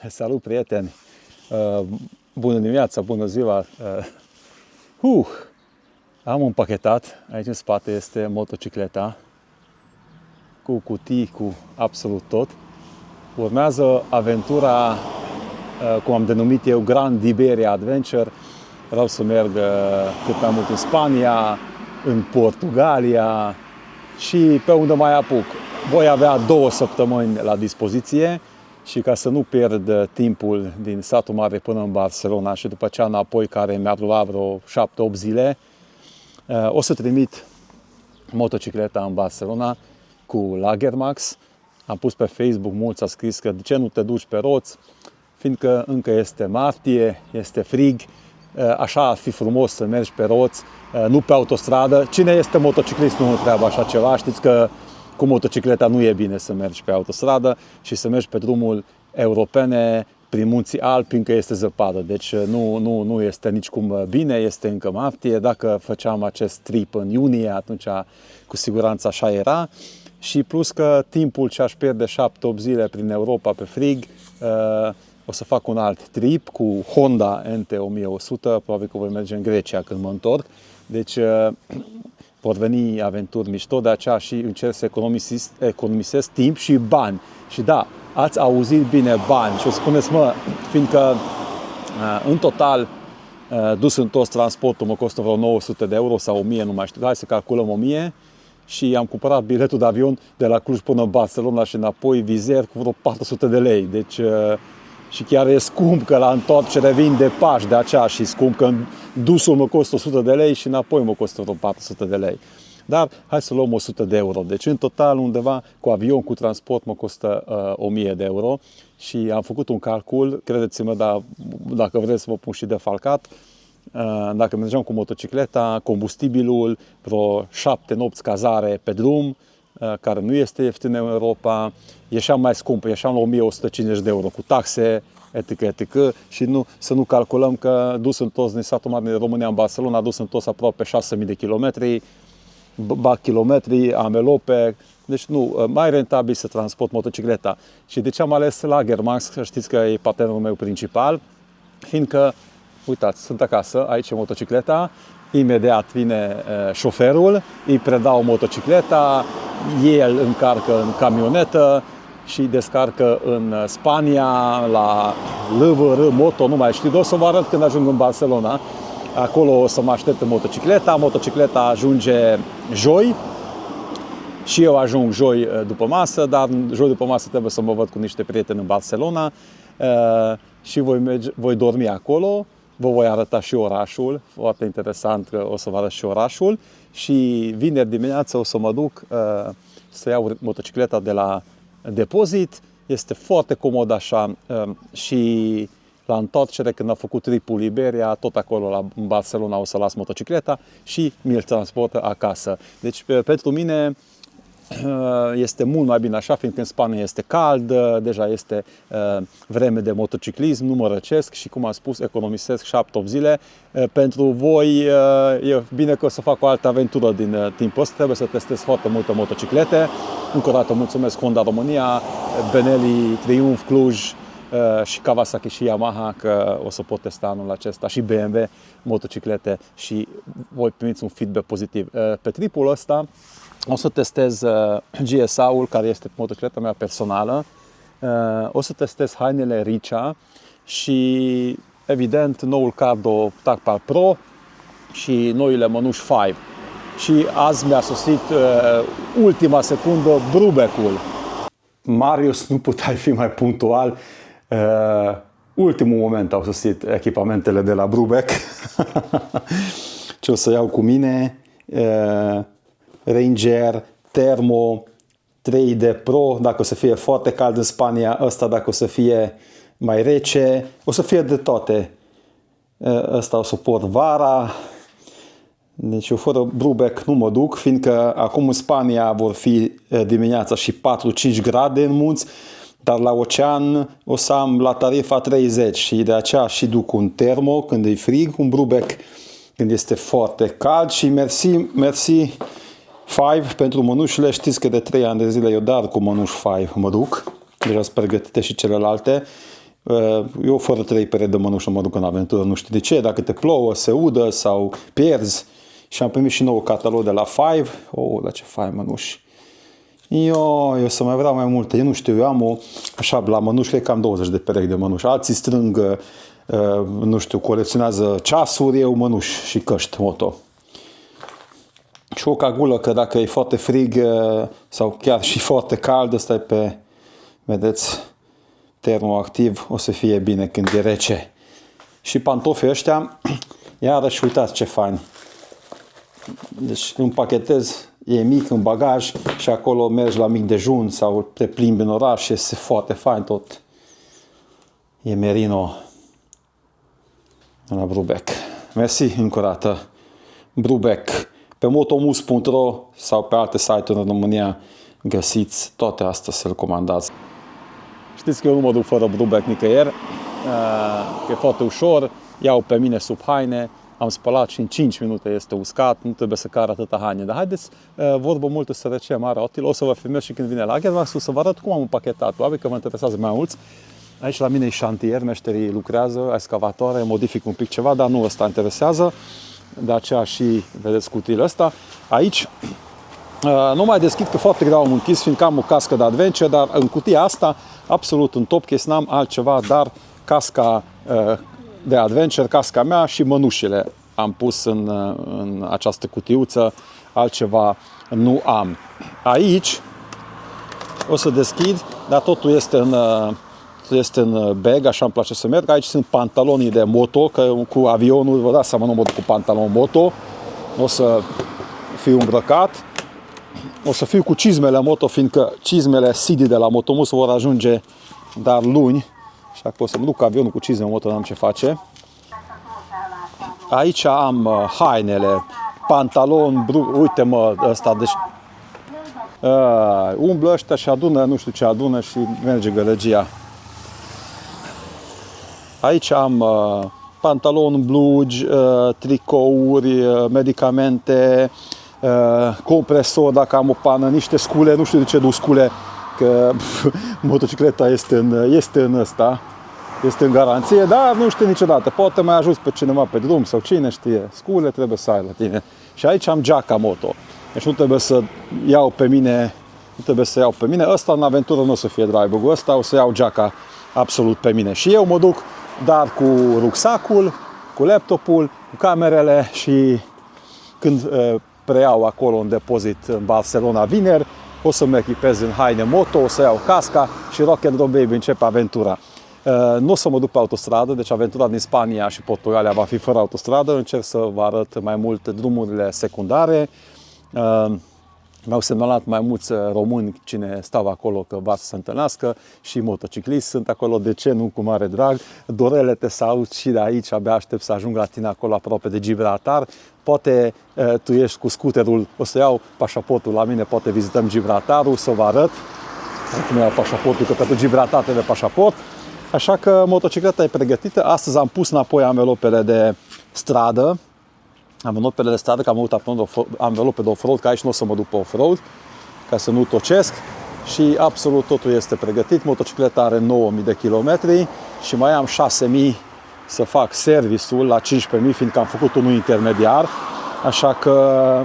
Salut, prieteni! Bună dimineața, bună ziua! Am împachetat. Aici în spate este motocicleta cu cutii, cu absolut tot. Urmează aventura, cum am denumit eu, Grand Iberia Adventure. Vreau să merg cât mai mult în Spania, în Portugalia și pe unde mai apuc. Voi avea 2 săptămâni la dispoziție și ca să nu pierd timpul din satul mare până în Barcelona și după aceea înapoi, care mi-ar lua vreo 7-8 zile, o să trimit motocicleta în Barcelona cu Lagermax. Am pus pe Facebook, mulți a scris că de ce nu te duci pe roți, fiindcă încă este martie, este frig, așa ar fi frumos să mergi pe roți, nu pe autostradă. Cine este motociclist nu întreabă așa ceva, știți că cu motocicleta nu e bine să mergi pe autostradă și să mergi pe drumul europene prin munții Alpi, încă este zăpadă, deci nu este nicicum bine, este încă martie. Dacă făceam acest trip în iunie, atunci cu siguranță așa era. Și plus că timpul ce aș pierde 7-8 zile prin Europa pe frig, o să fac un alt trip cu Honda NT1100, probabil că voi merge în Grecia când mă întorc. Deci vor veni aventuri mișto, de aceea și încerc să economisesc timp și bani. Și da, ați auzit bine, bani. Și o spuneți, fiindcă în total dus întors transportul mă costă vreo 900 de euro sau 1000, nu mai știu, hai să calculăm 1000. Și am cumpărat biletul de avion de la Cluj până în Barcelona și înapoi vizer cu vreo 400 de lei. Deci și chiar e scump, că la întoarcere vin de Paști, de aceea și scump, că dusul mă costă 100 de lei și înapoi mă costă vreo 400 de lei. Dar hai să luăm 100 de euro. Deci în total undeva cu avion, cu transport mă costă 1000 de euro. Și am făcut un calcul, credeți-mă, dar dacă vreți să vă pun și defalcat, dacă mergeam cu motocicleta, combustibilul, vreo 7 nopți cazare pe drum, care nu este ieftin în Europa, ieșeam mai scump, ieșeam la 1150 de euro cu taxe, etc. Și să nu calculăm că dus întors din satul mare din România în Barcelona, dus întors aproape 6000 de kilometri, amelope, deci nu, mai rentabil să transport motocicleta. Și de ce am ales Lagermax? Știți că e partenerul meu principal, fiindcă, uitați, sunt acasă, aici e motocicleta, imediat vine șoferul, îi predau motocicleta, el încarcă în camionetă și descarcă în Spania, la LVR Moto, nu mai știu, o să vă arăt când ajung în Barcelona. Acolo o să mă aștepte motocicleta ajunge joi și eu ajung joi după masă, dar joi după masă trebuie să mă văd cu niște prieteni în Barcelona și voi dormi acolo. Vă voi arăta și orașul, foarte interesant că o să vă arăt și orașul și vineri dimineața o să mă duc să iau motocicleta de la depozit. Este foarte comod așa și la întoarcere, când am făcut tripul Iberia, tot acolo la Barcelona o să las motocicleta și mi-l transportă acasă. Deci pentru mine este mult mai bine așa, fiindcă în Spania este cald, deja este vreme de motociclism, nu mă răcesc și, cum am spus, economisesc 7-8 zile. Pentru voi e bine că o să fac o altă aventură din timpul ăsta, trebuie să testez foarte multe motociclete. Încă o dată mulțumesc Honda România, Benelli, Triumph, Cluj și Kawasaki și Yamaha, că o să pot testa anul acesta, și BMW motociclete și voi primiți un feedback pozitiv. Pe tripul ăsta o să testez GSA-ul, care este motocicleta mea personală, o să testez hainele Richa și, evident, noul Cardo Tacpal Pro și noile mănuși 5. Și azi mi-a sosit ultima secundă Brubeck-ul. Marius, nu puteai fi mai punctual. Ultimul moment au sosit echipamentele de la Brubeck. Ce o să iau cu mine? Ranger, Thermo, 3D Pro, dacă o să fie foarte cald în Spania, ăsta dacă o să fie mai rece, o să fie de toate. Ăsta o să port vara, deci eu fără Brubeck nu mă duc, fiindcă acum în Spania vor fi dimineața și 4-5 grade în munți, dar la ocean o să am la tarifa 30 și de aceea și duc un Thermo când e frig, un Brubeck când este foarte cald și mersi 5 pentru mănușile. Știți că de 3 ani de zile eu dar cu mănuși 5 mă duc. Deja sunt pregătite și celelalte. Eu fără 3 perechi de mănuși mă duc în aventură, nu știu de ce, dacă te plouă, se udă sau pierzi. Și am primit și nou catalog de la Five. La ce fain mănuși. Eu să mai vreau mai multe. Eu nu știu, eu am așa, la mănuși, cred că am 20 de perechi de mănuși. Alții strâng, nu știu, colecționează ceasuri, eu mănuși și căști moto. Și o cagulă, că dacă e foarte frig sau chiar și foarte cald, ăsta e pe, vedeți, termoactiv, o să fie bine când e rece. Și pantofii ăștia, iarăși uitați ce fain. Deci împachetez, e mic în bagaj și acolo mergi la mic dejun sau te plimbi în oraș, este foarte fain tot. E merino la Brubec. Mersi încă o dată. Brubec. Pe motomus.ro sau pe alte site-uri în România găsiți toate astea să-l comandați. Știți că eu nu mă duc fără Brubec nicăieri, că e foarte ușor, iau pe mine sub haine, am spălat și în 5 minute este uscat, nu trebuie să car atâta haine. Dar haideți, vorbă multă sărăcie mare, Otil, o să vă filmez și când vine la Lagermax, să vă arăt cum am împachetat. Probabil că vă interesează mai mulți. Aici la mine e șantier, meșterii lucrează, excavatoare, modific un pic ceva, dar nu ăsta interesează. De aceea și vedeți cutiile ăsta. Aici nu mai deschid că foarte greu am închis, fiindcă am o cască de adventure, dar în cutia asta, absolut în top case, n-am altceva, dar casca de adventure, casca mea și mănușile am pus în această cutiuță, altceva nu am. Aici o să deschid, dar totul este în bag, așa îmi place să merg. Aici sunt pantalonii de moto, că cu avionul, vă dați seama, nu mă duc cu pantalon moto. O să fiu îmbrăcat. O să fiu cu cizmele moto, fiindcă cizmele CD de la Motomus vor ajunge dar luni. Și dacă o să mă duc cu avionul cu cizme moto, n-am ce face. Aici am hainele, pantalon, uite mă, ăsta, deci umblă ăștia și adună, nu știu ce adună și merge gălăgia. Aici am pantalon, blugi, tricouri, medicamente, compresor dacă am o pană, niște scule, nu știu de ce duc scule, că motocicleta este în garanție, dar nu știu niciodată, poate mai ajuns pe cineva pe drum sau cine știe, scule trebuie să ai la tine. Și aici am geaca moto, deci nu trebuie să iau pe mine, ăsta în aventură nu o să fie drive-ul, ăsta o să iau geaca absolut pe mine. Și eu mă duc dar cu rucsacul, cu laptopul, cu camerele și când preiau acolo un depozit în Barcelona vineri, o să mă echipez în haine moto, o să iau casca și rock and roll baby, începe aventura. Nu o să mă duc pe autostradă, deci aventura din Spania și Portugalia va fi fără autostradă, încerc să vă arăt mai mult drumurile secundare. Mi-au semnalat mai mulți români cine stau acolo că va să se întâlnească și motocicliști sunt acolo, de ce nu, cu mare drag. Dorele, te salut și de aici, abia aștept să ajung la tine acolo aproape de Gibraltar. Poate tu ești cu scuterul, o să iau pașaportul la mine, poate vizităm Gibraltarul, să vă arăt. Acum iau pașaportul, că pentru Gibraltar trebuie pașaport. Așa că motocicleta e pregătită. Astăzi am pus înapoi anvelopele de stradă. Anvelopele de stradă, că am avut anvelope de off-road, că aici nu o să mă duc pe off-road, ca să nu tocesc. Și absolut totul este pregătit. Motocicleta are 9000 de kilometri și mai am 6000 să fac serviciul la 15000, fiindcă am făcut unul intermediar. Așa că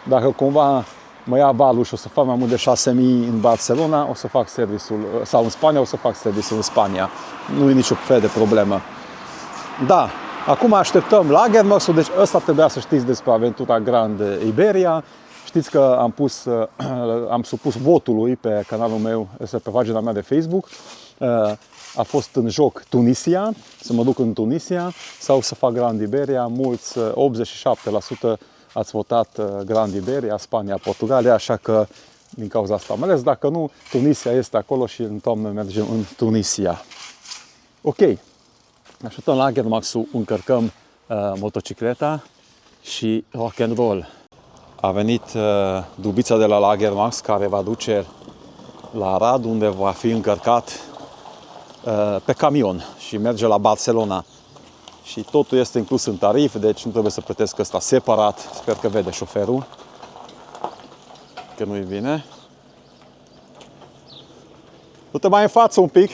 dacă cumva mă ia valul și o să fac mai mult de 6000 în Barcelona, o să fac serviciul, sau în Spania, o să fac serviciul în Spania. Nu e nicio fel de problemă. Da, acum așteptăm Lagermax-ul, deci ăsta trebuia să știți despre aventura Grand Iberia. Știți că am supus votului pe canalul meu, pe pagina mea de Facebook. A fost în joc Tunisia, să mă duc în Tunisia sau să fac Grand Iberia. Mulți, 87% ați votat Grand Iberia, Spania, Portugalia, așa că din cauza asta am ales. Dacă nu, Tunisia este acolo și în toamnă mergem în Tunisia. Ok, așteptăm la Lagermax-ul, încărcăm motocicleta și rock and roll. A venit dubița de la Lagermax care va duce la Arad, unde va fi încărcat pe camion și merge la Barcelona. Și totul este inclus în tarif, deci nu trebuie să plătesc ăsta separat. Sper că vede șoferul, că nu-i bine. Du-te mai în față un pic.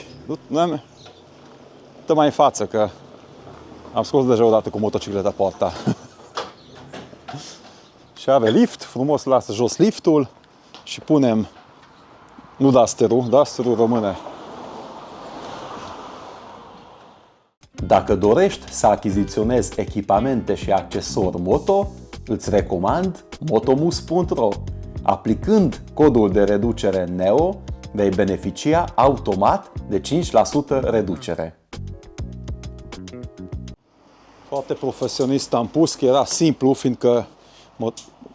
dă mai în față, că am scos deja odată cu motocicleta poarta. Și are lift, frumos lasă jos liftul și punem, nu Duster-ul rămâne. Dacă dorești să achiziționezi echipamente și accesori moto, îți recomand motomus.ro. Aplicând codul de reducere NEO, vei beneficia automat de 5% reducere. Foarte profesionist am pus, că era simplu, fiindcă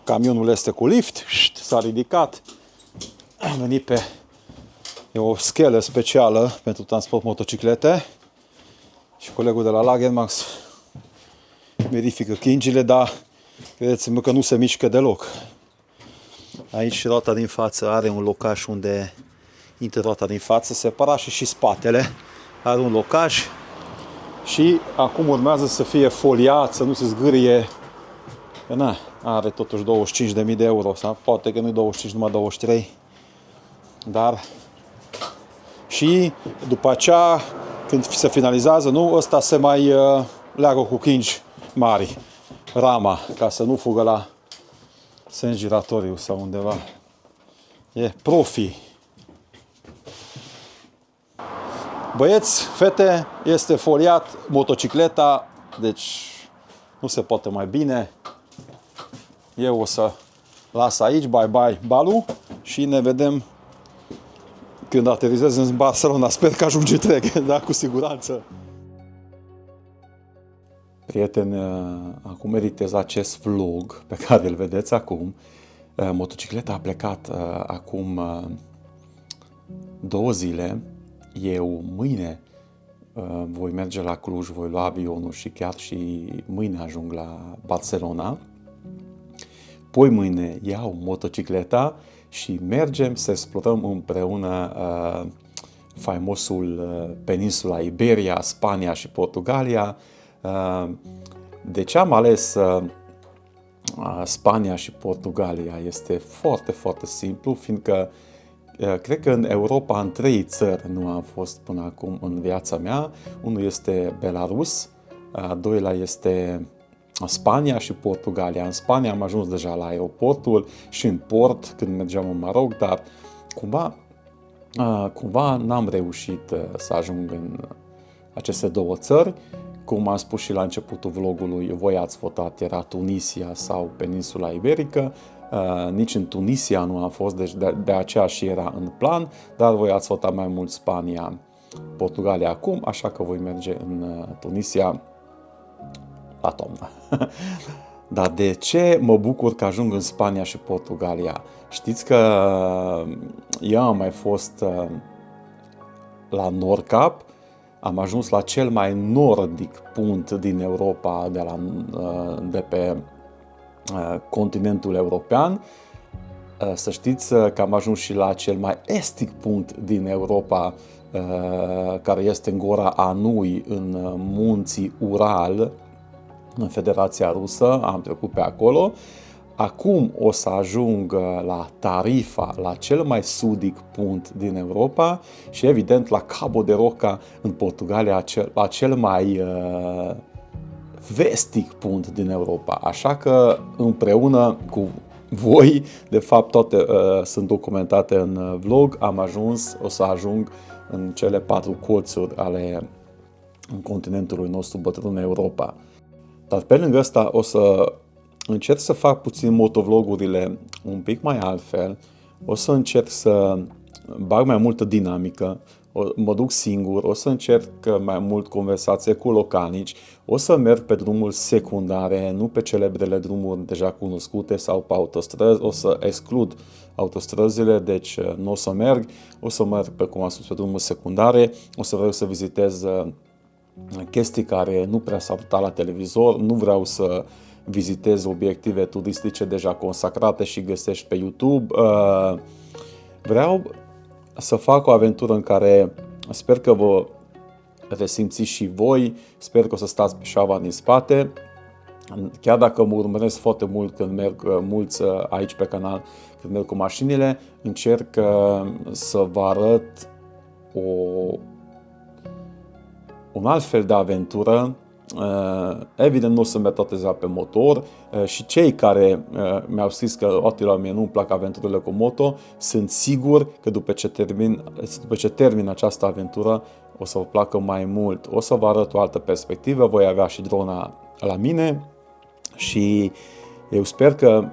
camionul este cu lift, s-a ridicat, am venit pe o schelă specială pentru transport motociclete și colegul de la Lagermax verifică chingile, dar credeți-mă că nu se mișcă deloc. Aici roata din față are un locaș unde intră roata din față, separat și spatele are un locaș și acum urmează să fie foliat, să nu se zgârie. Na, are totuși 25.000 de euro, sau poate că nu 25, numai 23. Dar și după aceea, când se finalizează, nu, ăsta se mai leagă cu kingi mari, rama, ca să nu fugă la sens giratoriu sau undeva. E profi. Băieți, fete, este foliat motocicleta, deci nu se poate mai bine. Eu o să las aici, bye-bye Balu, și ne vedem când aterizez în Barcelona. Sper că ajunge întreg, da, cu siguranță. Prieteni, acum editez acest vlog pe care îl vedeți acum. Motocicleta a plecat acum 2 zile. Eu mâine voi merge la Cluj, voi lua avionul și chiar și mâine ajung la Barcelona. Poi mâine iau motocicleta și mergem să explorăm împreună faimosul peninsula Iberia, Spania și Portugalia. De ce am ales Spania și Portugalia? Este foarte, foarte simplu, fiindcă cred că în Europa, în 3 țări nu am fost până acum în viața mea. Unul este Belarus, a doilea este Spania și Portugalia. În Spania am ajuns deja la aeroportul și în port când mergeam în Maroc, dar cumva n-am reușit să ajung în aceste 2 țări. Cum am spus și la începutul vlogului, voi ați votat, era Tunisia sau peninsula iberică. Nici în Tunisia nu am fost, deci de aceea și era în plan, dar voi ați votat mai mult Spania, Portugalia acum, așa că voi merge în Tunisia la toamnă. Dar de ce mă bucur că ajung în Spania și Portugalia? Știți că eu am mai fost la Nordkap, am ajuns la cel mai nordic punct din Europa, de pe continentul european. Să știți că am ajuns și la cel mai estic punct din Europa, care este în Gora Anui, în munții Ural, în Federația Rusă. Am trecut pe acolo. Acum o să ajung la Tarifa, la cel mai sudic punct din Europa și evident la Cabo de Roca în Portugalia, la cel mai vestic punct din Europa. Așa că împreună cu voi, de fapt toate sunt documentate în vlog, o să ajung în cele 4 colțuri ale continentului nostru bătrân Europa. Dar pe lângă asta o să încerc să fac puțin motovlogurile un pic mai altfel, o să încerc să bag mai multă dinamică, mă duc singur, o să încerc mai mult conversație cu localnici, o să merg pe drumuri secundare, nu pe celebrele drumuri deja cunoscute sau pe autostrăzi, o să exclud autostrăzile, deci nu o să merg, o să merg pe, cum am spus, pe drumuri secundare, o să vreau să vizitez chestii care nu prea s-au arătat la televizor, nu vreau să vizitez obiective turistice deja consacrate și găsești pe YouTube. Vreau să fac o aventură în care sper că vă resimțiți și voi, sper că o să stați pe șaua din spate. Chiar dacă mă urmăresc foarte mult când merg mulți aici pe canal, când merg cu mașinile, încerc să vă arăt un alt fel de aventură. Evident nu o să merg toată ziua pe motor și cei care mi-au scris că Attila, mie nu-mi plac aventurile cu moto, sunt sigur că după ce termin această aventură o să vă placă mai mult. O să vă arăt o altă perspectivă, voi avea și drona la mine și eu sper că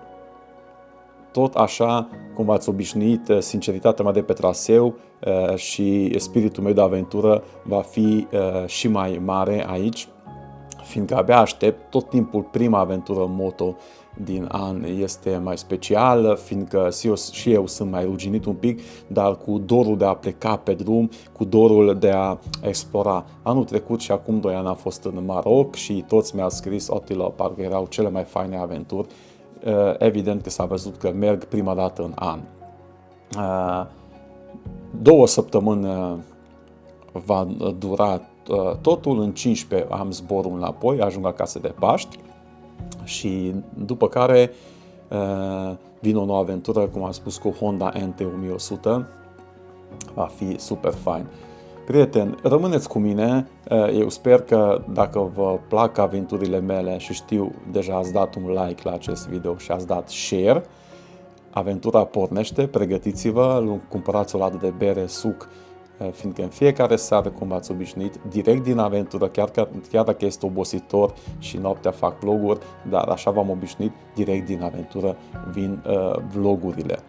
tot așa cum v-ați obișnuit, sinceritatea mea de pe traseu și spiritul meu de aventură va fi și mai mare aici, fiindcă abia aștept. Tot timpul prima aventură moto din an este mai specială, fiindcă și eu sunt mai ruginit un pic, dar cu dorul de a pleca pe drum, cu dorul de a explora. Anul trecut și acum 2 ani am fost în Maroc și toți mi-au scris, Attila, parcă erau cele mai faine aventuri. Evident că s-a văzut că merg prima dată în an. 2 săptămâni va dura totul, în 15 am zborul înapoi, ajung acasă de Paști și după care vine o nouă aventură, cum am spus, cu Honda NT 1100, va fi super fain. Prieteni, rămâneți cu mine, eu sper că dacă vă plac aventurile mele și știu, deja ați dat un like la acest video și ați dat share, aventura pornește, pregătiți-vă, cumpărați o ladă de bere, suc, fiindcă în fiecare seară, cum ați obișnuit, direct din aventură, chiar dacă este obositor și noaptea fac vloguri, dar așa v-am obișnuit, direct din aventură vin vlogurile.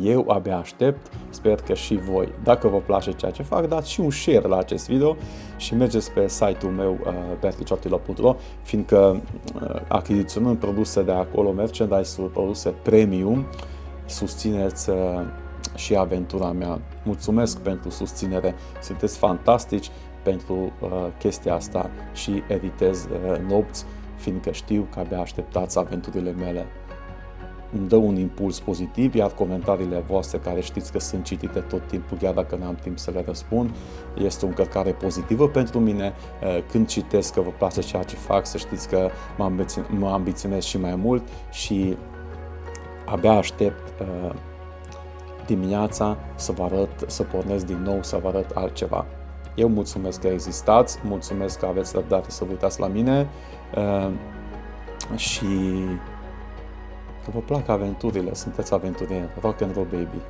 Eu abia aștept, sper că și voi. Dacă vă place ceea ce fac, dați și un share la acest video și mergeți pe site-ul meu berticiottila.ro, fiindcă achiziționând produse de acolo, merchandise-uri, produse premium, susțineți și aventura mea. Mulțumesc pentru susținere, sunteți fantastici pentru chestia asta și editez nopți, fiindcă știu că abia așteptați aventurile mele. Îmi dă un impuls pozitiv, iar comentariile voastre, care știți că sunt citite tot timpul, chiar dacă n-am timp să le răspund, este o încărcare pozitivă pentru mine. Când citesc că vă place ceea ce fac, să știți că mă ambiționez și mai mult și abia aștept dimineața să vă arăt, să pornesc din nou, să vă arăt altceva. Eu mulțumesc că existați, mulțumesc că aveți răbdare să vă uitați la mine și că vă plac aventurile, sunteți aventurieri, rock and roll baby.